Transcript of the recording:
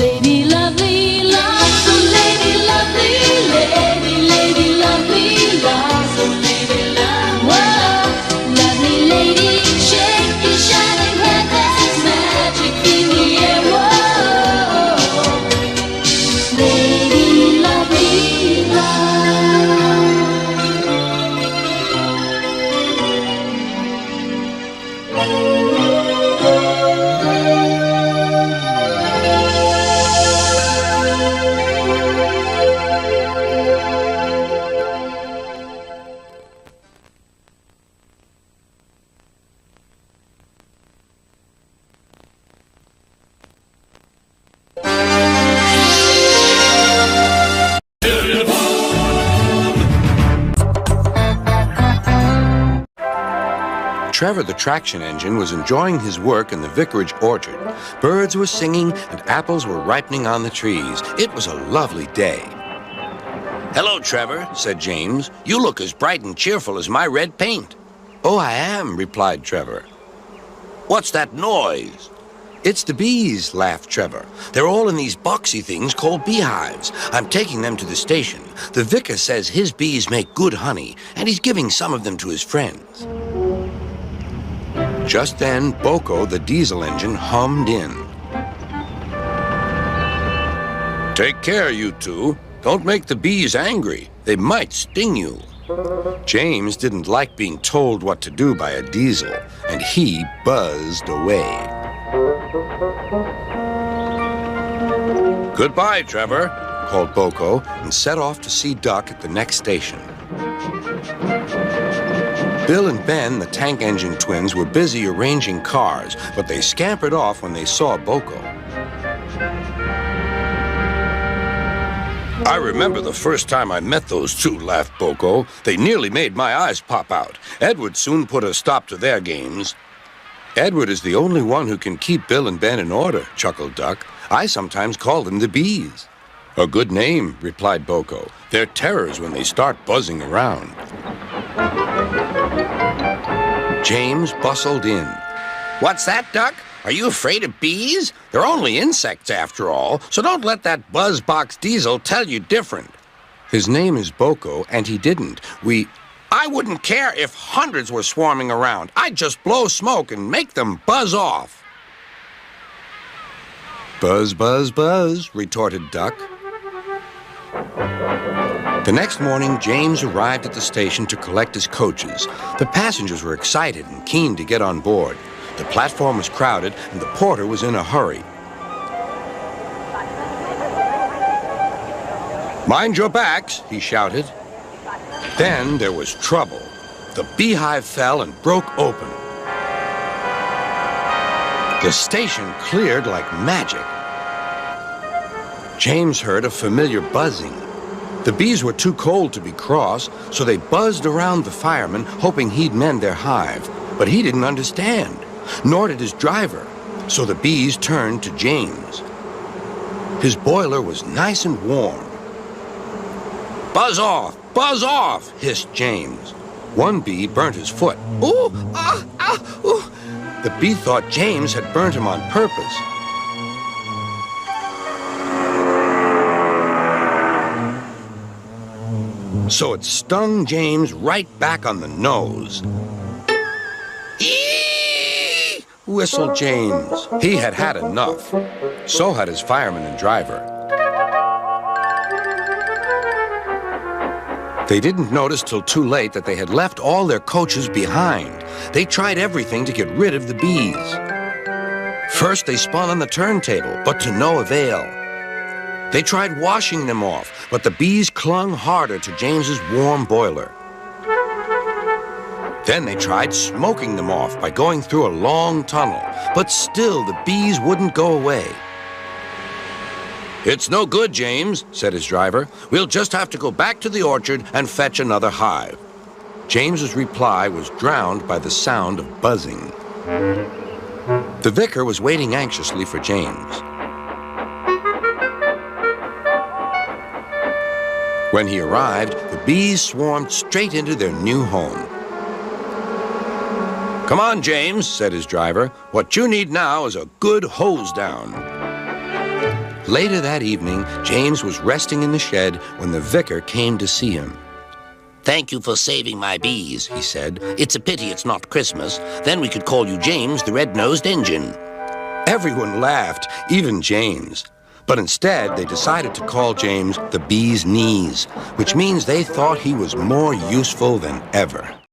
Lady lovely, love, so lady lovely, lady, lady lovely, love, so lady love. Whoa, lovely lady, shake your shining head, there's magic in the air. Whoa, lady lovely, love. Trevor the traction engine was enjoying his work in the vicarage orchard. Birds were singing and apples were ripening on the trees. It was a lovely day. "Hello, Trevor," said James. "You look as bright and cheerful as my red paint." "Oh, I am," replied Trevor. "What's that noise?" "It's the bees," laughed Trevor. "They're all in these boxy things called beehives. I'm taking them to the station. The vicar says his bees make good honey, and he's giving some of them to his friends." Just then, Boko, the diesel engine, hummed in. "Take care, you two. Don't make the bees angry. They might sting you." James didn't like being told what to do by a diesel, and he buzzed away. "Goodbye, Trevor," called Boko, and set off to see Duck at the next station. Bill and Ben, the tank engine twins, were busy arranging cars, but they scampered off when they saw Boko. "I remember the first time I met those two," laughed Boko. "They nearly made my eyes pop out. Edward soon put a stop to their games." "Edward is the only one who can keep Bill and Ben in order," chuckled Duck. "I sometimes call them the bees." "A good name," replied Boko. "They're terrors when they start buzzing around." James bustled in. "What's that, Duck? Are you afraid of bees? They're only insects after all, so don't let that buzzbox diesel tell you different." "His name is Boko, and he didn't. I wouldn't care if hundreds were swarming around. I'd just blow smoke and make them buzz off." "Buzz, buzz, buzz," retorted Duck. The next morning, James arrived at the station to collect his coaches. The passengers were excited and keen to get on board. The platform was crowded, and the porter was in a hurry. "Mind your backs," he shouted. Then there was trouble. The beehive fell and broke open. The station cleared like magic. James heard a familiar buzzing. The bees were too cold to be cross, so they buzzed around the fireman, hoping he'd mend their hive. But he didn't understand, nor did his driver, so the bees turned to James. His boiler was nice and warm. Buzz off, hissed James. One bee burnt his foot. "Ooh, ah, ah, ooh." The bee thought James had burnt him on purpose. So it stung James right back on the nose. "Eee!" whistled James. He had had enough. So had his fireman and driver. They didn't notice till too late that they had left all their coaches behind. They tried everything to get rid of the bees. First, they spun on the turntable, but to no avail. They tried washing them off, but the bees clung harder to James's warm boiler. Then they tried smoking them off by going through a long tunnel, but still the bees wouldn't go away. "It's no good, James," said his driver. "We'll just have to go back to the orchard and fetch another hive." James's reply was drowned by the sound of buzzing. The vicar was waiting anxiously for James. When he arrived, the bees swarmed straight into their new home. "Come on, James," said his driver. "What you need now is a good hose down." Later that evening, James was resting in the shed when the vicar came to see him. Thank you for saving my bees, he said. It's a pity it's not Christmas. Then we could call you James the Red-Nosed Engine. Everyone laughed, even James. But instead, they decided to call James the Bee's Knees, which means they thought he was more useful than ever.